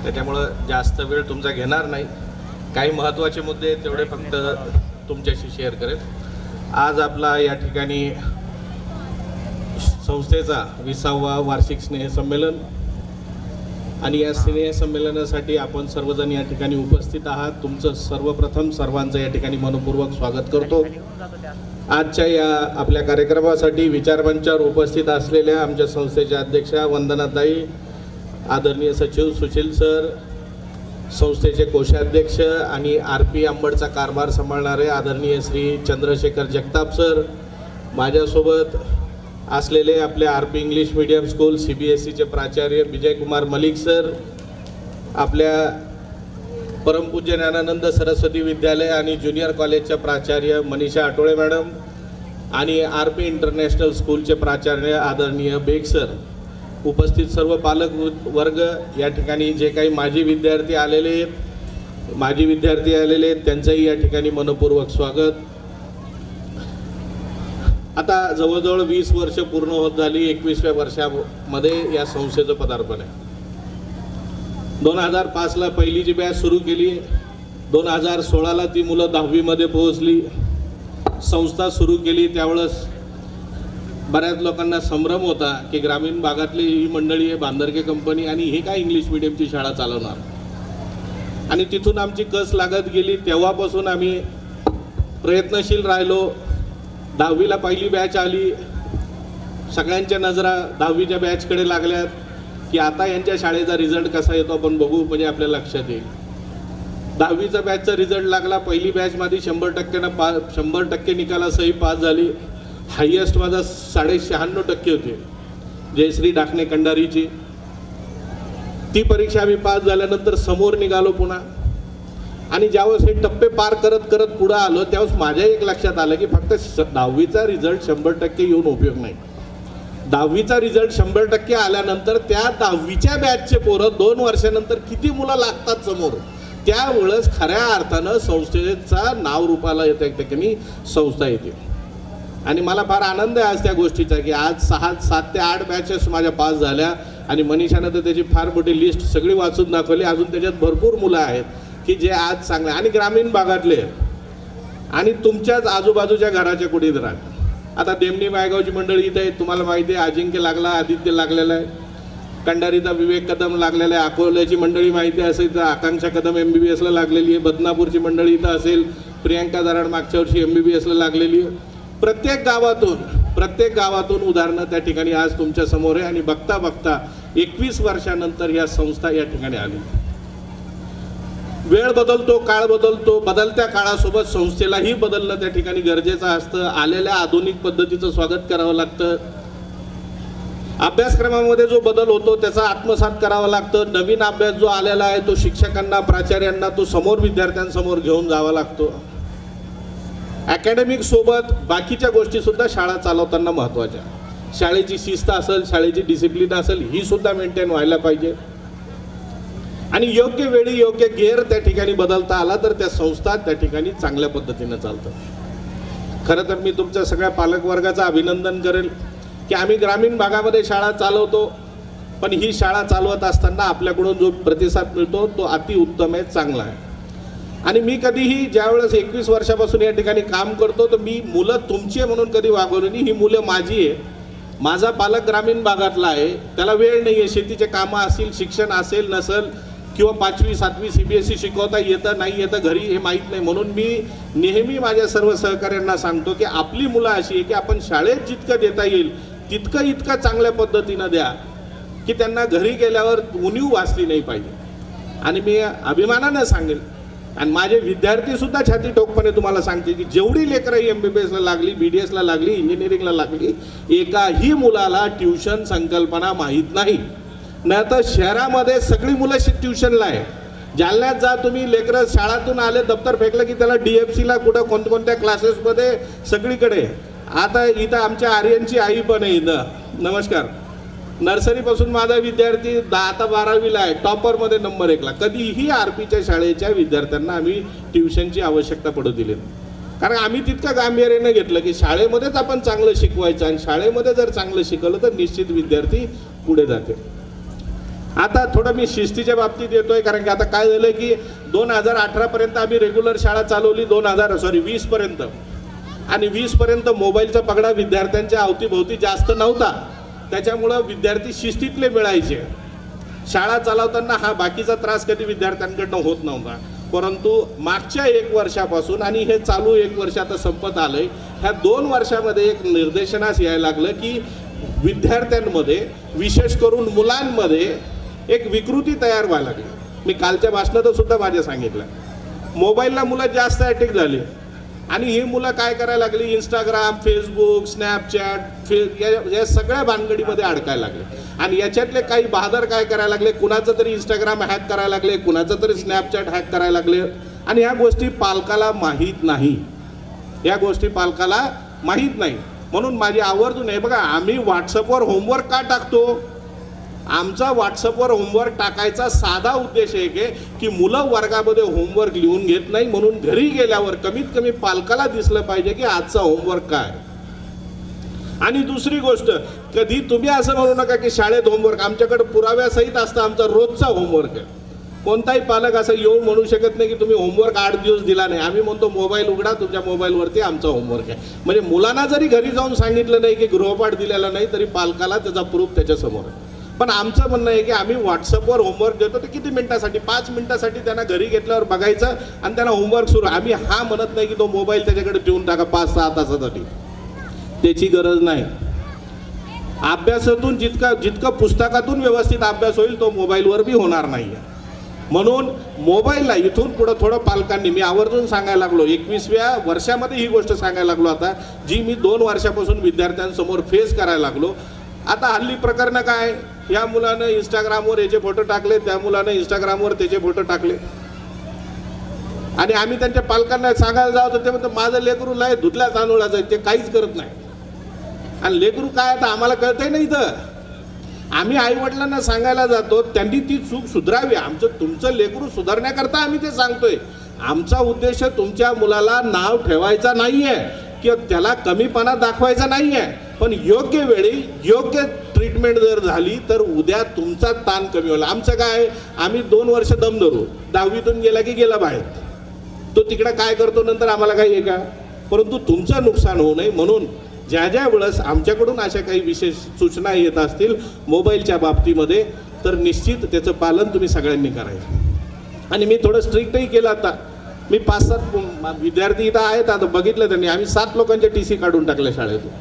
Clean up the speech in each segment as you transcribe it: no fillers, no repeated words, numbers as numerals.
त्याच्यामुळं जास्त वेळ तुमचा घेणार नाही. काही महत्त्वाचे मुद्दे तेवढे फक्त तुमच्याशी शेअर करेन. आज आपला या ठिकाणी संस्थेचा 20वा वार्षिक स्नेहसंमेलन आणि या स्नेहसंमेलनासाठी आपण सर्वजण या ठिकाणी उपस्थित आहात. तुमचं सर्वप्रथम सर्वांचं या ठिकाणी मनपूर्वक स्वागत करतो. आजच्या या आपल्या कार्यक्रमासाठी विचारमंचावर उपस्थित असलेल्या आमच्या संस्थेच्या अध्यक्षा वंदनाताई, आदरणीय सचिव सुशील सर, संस्थेचे कोषाध्यक्ष आणि RP अंबडचा कारभार सांभाळणारे आदरणीय श्री चंद्रशेखर जगताप सर, माझ्यासोबत असलेले आपले RP इंग्लिश मीडियम स्कूल CBSEचे प्राचार्य विजयकुमार मलिक सर, आपल्या परमपूज्य ज्ञानानंद सरस्वती विद्यालय आणि ज्युनियर कॉलेजच्या प्राचार्य मनीषा आटोळे मॅडम आणि RP इंटरनॅशनल स्कूलचे प्राचार्य आदरणीय बेग सर, उपस्थित सर्व पालक वर्ग, या ठिकाणी जे काही माजी विद्यार्थी आलेले आहेत त्यांचंही या ठिकाणी मनपूर्वक स्वागत. आता जवळजवळ 20 वर्ष पूर्ण होत झाली. 21व्या वर्षामध्ये या संस्थेचं पदार्पण आहे. 2005ला पहिलीची बॅच सुरू केली. 2016ला ती मुलं 10वीमध्ये पोहोचली. संस्था सुरू केली त्यावेळेस बऱ्याच लोकांना संभ्रम होता की ग्रामीण भागातली ही मंडळी आहे, बांदरके कंपनी, आणि हे काय इंग्लिश मिडियमची शाळा चालवणार. आणि तिथून आमची कस लागत गेली. तेव्हापासून आम्ही प्रयत्नशील राहिलो. 10वीला पहिली बॅच आली. सगळ्यांच्या नजरा 10वीच्या बॅचकडे लागल्यात की आता यांच्या शाळेचा रिझल्ट कसा येतो आपण बघू, म्हणजे आपल्या लक्षात येईल. 10वीचा बॅचचा रिझल्ट लागला. पहिली बॅचमध्ये 100% निकालासही पास झाली. हायेस्ट माझा 96% होते, जयश्री डाकणे कंडारीची. ती परीक्षा आम्ही पास झाल्यानंतर समोर निघालो पुन्हा. आणि ज्यावेळेस हे टप्पे पार करत करत पुढे आलो त्यावेळेस माझ्या एक लक्षात आलं की फक्त 10वीचा रिझल्ट 100% येऊन उपयोग नाही. 10वीचा रिझल्ट 100% आल्यानंतर त्या 10वीच्या बॅचचे पोरं 2 वर्षानंतर किती मुलं लागतात समोर, त्यावेळेस खऱ्या अर्थानं संस्थेचा नाव रूपाला येतं, एक ठिकाणी संस्था येते. आणि मला फार आनंद आहे आज त्या गोष्टीचा की आज 7 ते 8 बॅचेस माझ्या पास झाल्या. आणि मनीषानं तर त्याची फार मोठी लिस्ट सगळी वाचून दाखवली. अजून त्याच्यात भरपूर मुलं आहेत की जे आज चांगले आणि ग्रामीण भागातले आणि तुमच्याच आजूबाजूच्या घराच्या कुठेच राहतात. आता देमणी मायगावची मंडळी इथं आहे, तुम्हाला माहिती आहे. अजिंक्य लागला, आदित्य लागलेला आहे, कंडारीचा विवेक कदम लागलेला आहे, अकोल्याची मंडळी माहिती असेल तर आकांक्षा कदम MBBSला लागलेली आहे, बदनापूरची मंडळी इथं असेल, प्रियांका दराड मागच्या वर्षी MBBSला लागलेली आहे. प्रत्येक गावातून उदाहरणं त्या ठिकाणी आज तुमच्या समोर आहे. आणि बघता बघता 21 वर्षानंतर या संस्था या ठिकाणी आली. वेळ बदलतो, काळ बदलतो. बदलत्या काळासोबत संस्थेलाही बदलणं त्या ठिकाणी गरजेचं असतं. आलेल्या आधुनिक पद्धतीचं स्वागत करावं लागतं. अभ्यासक्रमामध्ये जो बदल होतो त्याचा आत्मसात करावा लागतं. नवीन अभ्यास जो आलेला आहे तो शिक्षकांना, प्राचार्यांना तो समोर विद्यार्थ्यांसमोर घेऊन जावा लागतो. अकॅडमिक सोबत बाकीच्या गोष्टीसुद्धा शाळा चालवताना महत्त्वाच्या. शाळेची शिस्त असेल, शाळेची डिसिप्लिन असेल, ही सुद्धा मेंटेन व्हायला पाहिजे. आणि योग्य वेळी योग्य गिअर त्या ठिकाणी बदलता आला तर त्या संस्था त्या ठिकाणी चांगल्या पद्धतीनं चालतं. खरं तर मी तुमच्या सगळ्या पालकवर्गाचं अभिनंदन करेल की आम्ही ग्रामीण भागामध्ये शाळा चालवतो, पण ही शाळा चालवत असताना आपल्याकडून जो प्रतिसाद मिळतो तो अतिउत्तम आहे, चांगला आहे. आणि मी कधीही ज्यावेळेस 21 वर्षापासून या ठिकाणी काम करतो तर मी मुलं तुमची आहे म्हणून कधी वागवलं नाही. ही मुलं माझी आहे. माझा पालक ग्रामीण भागातला आहे, त्याला वेळ नाही आहे. शेतीचे कामं असतील, शिक्षण असेल नसेल, किंवा 5वी 7वी CBSE शिकवता येतं नाही येतं घरी हे माहीत नाही. म्हणून मी नेहमी माझ्या सर्व सहकाऱ्यांना सांगतो की आपली मुलं अशी आहे की आपण शाळेत जितकं देता येईल इतकं चांगल्या पद्धतीनं द्या की त्यांना घरी गेल्यावर उणीव वाचली नाही पाहिजे. आणि मी अभिमानानं सांगेल आणि माझे विद्यार्थीसुद्धा छाती ठोकपणे तुम्हाला सांगते की जेवढी लेकरं MBBSला लागली, BDSला लागली, इंजिनिअरिंगला लागली, एकाही मुलाला ट्युशन संकल्पना माहीत नाही. नाही तर शहरामध्ये सगळी मुलं ट्युशनला आहे. जालन्यात जा तुम्ही, लेकरं शाळातून आले दप्तर फेकलं की त्याला DFCला कुठं कोणत्या क्लासेसमध्ये सगळीकडे. आता इथं आमच्या आर्यनची आई पण आहे इथं, नमस्कार. नर्सरीपासून माझा विद्यार्थी आता 12वीला आहे, टॉपरमध्ये नंबर 1ला. कधीही RPच्या शाळेच्या विद्यार्थ्यांना आम्ही ट्युशनची आवश्यकता पडू दिली नाही. कारण आम्ही तितकं गांभीर्याने घेतलं की शाळेमध्येच आपण चांगलं शिकवायचं आणि शाळेमध्ये जर चांगलं शिकवलं तर निश्चित विद्यार्थी पुढे जाते. आता थोडं मी शिस्तीच्या बाबतीत येतोय, कारण की आता काय झालं की 2018 पर्यंत आम्ही रेग्युलर शाळा चालवली, 2020 पर्यंत, आणि 20 पर्यंत मोबाईलचा पगडा विद्यार्थ्यांच्या अवतीभोवती जास्त नव्हता, त्याच्यामुळं विद्यार्थी शिस्तीतले मिळायचे. शाळा चालवताना हा बाकीचा त्रास कधी विद्यार्थ्यांकडनं होत नव्हता. परंतु मागच्या 1 वर्षापासून आणि हे चालू 1 वर्ष आता संपत आलंय, ह्या 2 वर्षामध्ये एक निर्देशनास यायला लागलं की विद्यार्थ्यांमध्ये, विशेष करून मुलांमध्ये एक विकृती तयार व्हायला लागली. मी कालच्या भाषणात सुद्धा माझ्या सांगितलं, मोबाईलला मुलं जास्त ॲडिक्ट झाली आणि ही मुलं काय करायला लागली, इंस्टाग्राम, फेसबुक, स्नॅपचॅट, या सगळ्या भानगडीमध्ये अडकायला लागले. आणि याच्यातले काही बहादर काय करायला लागले, कुणाचं तरी इंस्टाग्राम हॅक करायला लागले, कुणाचं तरी स्नॅपचॅट हॅक करायला लागले. आणि ह्या गोष्टी पालकाला माहीत नाही, या गोष्टी पालकाला माहीत नाही. म्हणून माझी आवर्जून आहे, बघा आम्ही व्हॉट्सअपवर होमवर्क का टाकतो, आमचा व्हॉट्सअपवर होमवर्क टाकायचा साधा उद्देश आहे की मुलं वर्गामध्ये होमवर्क लिहून घेत नाही, म्हणून घरी गेल्यावर कमीत कमी पालकाला दिसलं पाहिजे की आजचा होमवर्क काय. आणि दुसरी गोष्ट, कधी तुम्ही असं म्हणू नका की शाळेत होमवर्क, आमच्याकडे पुराव्यासहित असतं आमचा रोजचा होमवर्क आहे. कोणताही पालक असं येऊन म्हणू शकत नाही की तुम्ही होमवर्क 8 दिवस दिला नाही. आम्ही म्हणतो मोबाईल उघडा, तुमच्या मोबाईलवरती आमचा होमवर्क आहे. म्हणजे मुलांना जरी घरी जाऊन सांगितलं नाही की गृहपाठ दिलेला नाही, तरी पालकाला त्याचा प्रूफ त्याच्यासमोर आहे. पण आमचं म्हणणं आहे की आम्ही व्हॉट्सअपवर होमवर्क देतो, ते किती मिनिटासाठी, 5 मिनिटासाठी त्यांना घरी घेतल्यावर बघायचं आणि त्यांना होमवर्क सुरू. आम्ही हा म्हणत नाही की तो मोबाईल त्याच्याकडे ठेवून टाका 5-6 तासासाठी, त्याची गरज नाही. अभ्यासातून जितकं पुस्तकातून व्यवस्थित अभ्यास होईल तो मोबाईलवर बी होणार नाही. म्हणून मोबाईलला इथून पुढं थोडं पालकांनी, मी आवर्जून सांगायला लागलो, 21व्या वर्षामध्ये ही गोष्ट सांगायला लागलो आता, जी मी 2 वर्षापासून विद्यार्थ्यांसमोर फेस करायला लागलो. आता हल्ली प्रकरणं काय, ह्या मुलानं इंस्टाग्रामवर याचे फोटो टाकले, त्या मुलानं इंस्टाग्रामवर त्याचे फोटो टाकले, आणि आम्ही त्यांच्या पालकांना सांगायला जाऊ तर ते म्हणतात माझं लेकरू लय धुतल्या तांदूळाचं आहे, ते काहीच करत नाही. आणि लेकरू काय आता आम्हाला कळतंय नाही. तर आम्ही आईवडिलांना सांगायला जातो, त्यांनी ती चूक सुधारावी. तुमचं लेकरू सुधारण्याकरता आम्ही ते सांगतोय. आमचा उद्देश तुमच्या मुलाला नाव ठेवायचा नाही आहे किंवा त्याला कमीपणा दाखवायचा नाही आहे, पण योग्य वेळी योग्य ट्रीटमेंट जर झाली तर उद्या तुमचा ताण कमी होईल. आमचं काय, आम्ही 2 वर्ष दम धरू, 10वीतून गेला की गेला बाहेर, तो तिकडं काय करतो नंतर आम्हाला काही आहे का. परंतु तुमचं नुकसान होऊ नये म्हणून ज्या वेळेस आमच्याकडून अशा काही विशेष सूचना येत असतील मोबाईलच्या बाबतीमध्ये, तर निश्चित त्याचं पालन तुम्ही सगळ्यांनी करायचं. आणि मी थोडं स्ट्रिक्टही केलं. आता मी 5-7 विद्यार्थी इथं आहेत, आता बघितलं त्यांनी, आम्ही 7 लोकांचे TC काढून टाकले शाळेतून.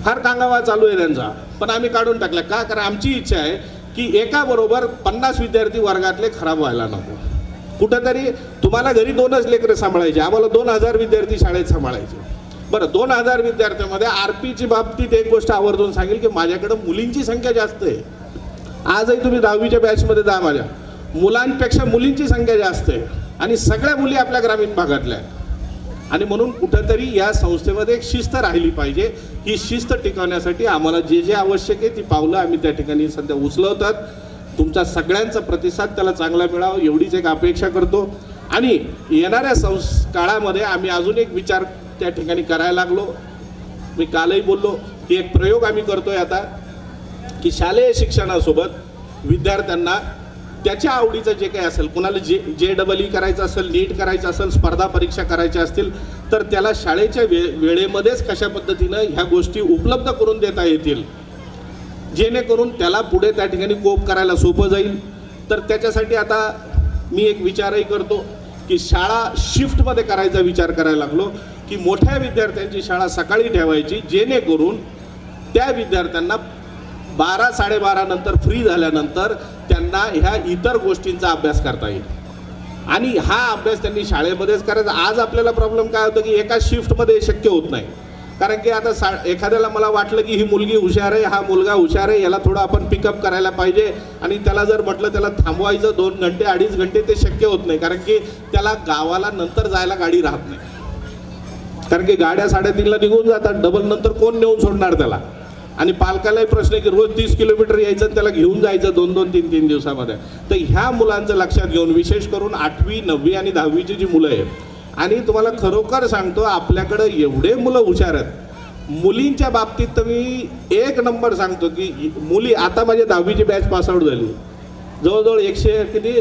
फार कांगावा चालू आहे त्यांचा, पण आम्ही काढून टाकला का, कारण आमची इच्छा आहे की एकाबरोबर 50 विद्यार्थी वर्गातले खराब व्हायला नको. कुठंतरी तुम्हाला घरी 2च लेकरं सांभाळायचे, आम्हाला 2000 विद्यार्थी शाळेत सांभाळायचे. बरं, 2000 विद्यार्थ्यांमध्ये RPची बाबतीत एक गोष्ट आवर्जून सांगेल की माझ्याकडं मुलींची संख्या जास्त आहे. आजही तुम्ही 10वीच्या बॅचमध्ये जा, माझ्या मुलांपेक्षा मुलींची संख्या जास्त आहे, आणि सगळ्या मुली आपल्या ग्रामीण भागातल्या आहेत. आणि म्हणून कुठंतरी या संस्थेमध्ये एक शिस्त राहिली पाहिजे. ही शिस्त टिकवण्यासाठी आम्हाला जे आवश्यक आहे ती पावलं आम्ही त्या ठिकाणी सध्या उचलवतात. तुमचा सगळ्यांचा प्रतिसाद त्याला चांगला मिळावा एवढीच एक अपेक्षा करतो. आणि येणाऱ्या काळामध्ये आम्ही अजून एक विचार त्या ठिकाणी करायला लागलो. मी कालही बोललो की एक प्रयोग आम्ही करतोय आता, की शालेय शिक्षणासोबत विद्यार्थ्यांना त्याच्या आवडीचं जे काही असेल, कुणाला JEE करायचं असेल, नीट करायचं असेल, स्पर्धा परीक्षा करायच्या असतील, तर त्याला शाळेच्या वेळेमध्येच कशा पद्धतीनं ह्या गोष्टी उपलब्ध करून देता येतील, जेणेकरून त्याला पुढे त्या ठिकाणी कोप करायला सोपं जाईल. तर त्याच्यासाठी आता मी एक विचारही करतो की शाळा शिफ्टमध्ये करायचा विचार करायला लागलो, की मोठ्या विद्यार्थ्यांची शाळा सकाळी ठेवायची, जेणेकरून त्या विद्यार्थ्यांना 12-12:30 नंतर फ्री झाल्यानंतर त्यांना ह्या इतर गोष्टींचा अभ्यास करता येईल. आणि हा अभ्यास त्यांनी शाळेमध्येच करायचा. आज आपल्याला प्रॉब्लेम काय होतं की एका शिफ्टमध्ये शक्य होत नाही, कारण की आता एखाद्याला मला वाटलं की ही मुलगी हुशार आहे, हा मुलगा हुशार आहे, याला थोडं आपण पिकअप करायला पाहिजे, आणि त्याला जर म्हटलं त्याला थांबवायचं 2 घंटे 2.5 घंटे, ते शक्य होत नाही, कारण की त्याला गावाला नंतर जायला गाडी राहत नाही, कारण की गाड्या 3:30ला निघून जातात, डबल नंतर कोण नेऊन सोडणार त्याला. आणि पालकालाही प्रश्न आहे की रोज 30 किलोमीटर यायचं, त्याला घेऊन जायचं 2-2, 3-3 दिवसामध्ये. तर ह्या मुलांचं लक्षात घेऊन, विशेष करून 8वी, 9वी आणि 10वीची जी मुलं आहेत, आणि तुम्हाला खरोखर सांगतो आपल्याकडं एवढे मुलं हुशार आहेत मुलींच्या बाबतीत तर मी एक नंबर सांगतो की मुली आता माझी 10वीची बॅच पासआउट झाली, जवळजवळ 100 किती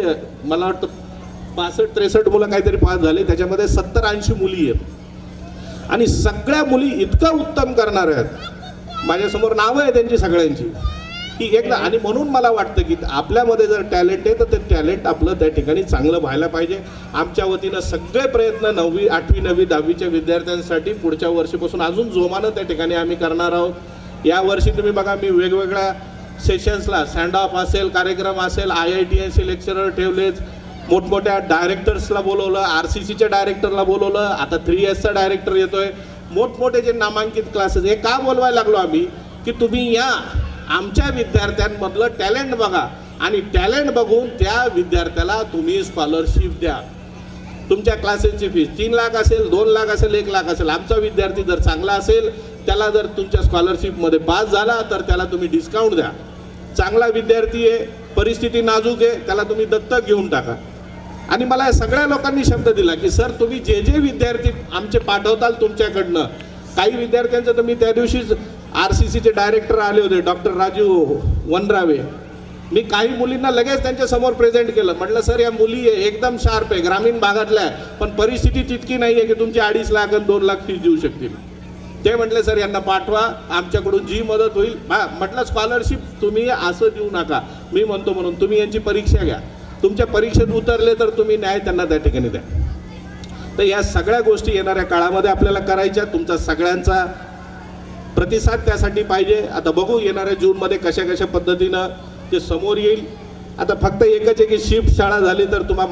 मला वाटतं 65-63 मुलं काहीतरी पास झाले, त्याच्यामध्ये 70-80 मुली आहेत आणि सगळ्या मुली इतकं उत्तम करणार आहेत, माझ्यासमोर नावं आहे त्यांची सगळ्यांची की एकदा. आणि म्हणून मला वाटतं की आपल्यामध्ये जर टॅलेंट आहे तर ते टॅलेंट आपलं त्या ठिकाणी चांगलं व्हायला पाहिजे. आमच्या वतीनं सगळे प्रयत्न 9वी 8वी 9वी 10वीच्या विद्यार्थ्यांसाठी पुढच्या वर्षीपासून अजून जोमानं त्या ठिकाणी आम्ही करणार आहोत. यावर्षी तुम्ही बघा मी वेगवेगळ्या सेशन्सला सँड ऑफ असेल, कार्यक्रम असेल, IITNC लेक्चरर ठेवलेच, मोठमोठ्या डायरेक्टर्सला बोलवलं, RCCच्या डायरेक्टरला बोलवलं, आता 3Sचा डायरेक्टर येतोय, मोठमोठे जे नामांकित क्लासेस. हे का बोलवायला लागलो आम्ही की तुम्ही या आमच्या विद्यार्थ्यांमधलं टॅलेंट बघा आणि टॅलेंट बघून त्या विद्यार्थ्याला तुम्ही स्कॉलरशिप द्या. तुमच्या क्लासेसची फीस 3 लाख असेल, 2 लाख असेल, 1 लाख असेल. आमचा विद्यार्थी जर चांगला असेल, त्याला जर तुमच्या स्कॉलरशिपमध्ये पास झाला तर त्याला तुम्ही डिस्काउंट द्या. चांगला विद्यार्थी आहे, परिस्थिती नाजूक आहे, त्याला तुम्ही दत्तक घेऊन टाका. आणि मला सगळ्या लोकांनी शब्द दिला की सर तुम्ही जे जे विद्यार्थी आमचे पाठवताल तुमच्याकडनं, काही विद्यार्थ्यांचं तर मी त्या दिवशीच RCCचे डायरेक्टर आले होते, डॉक्टर राजू वनरावे, मी काही मुलींना लगेच त्यांच्या समोर प्रेझेंट केलं. म्हटलं सर या मुली एकदम शार्प आहे, ग्रामीण भागातल्या आहे, पण परिस्थिती तितकी नाही आहे की तुमची 2.5 लाख आणि 2 लाख फीस देऊ शकतील. ते म्हटले सर यांना पाठवा, आमच्याकडून जी मदत होईल. म्हटलं स्कॉलरशिप तुम्ही असं देऊ नका, मी म्हणतो म्हणून तुम्ही यांची परीक्षा घ्या, तुमच्या परीक्षेत उतरले तर तुम्ही न्याय त्यांना त्या ठिकाणी द्या. तर या सगळ्या गोष्टी येणाऱ्या काळामध्ये आपल्याला करायच्या. तुमचा सगळ्यांचा प्रतिसाद त्यासाठी पाहिजे. आता बघू येणाऱ्या जूनमध्ये कशा कशा पद्धतीनं ते समोर येईल. आता फक्त एकच आहे की शिफ्ट शाळा झाली तर तुम्हाला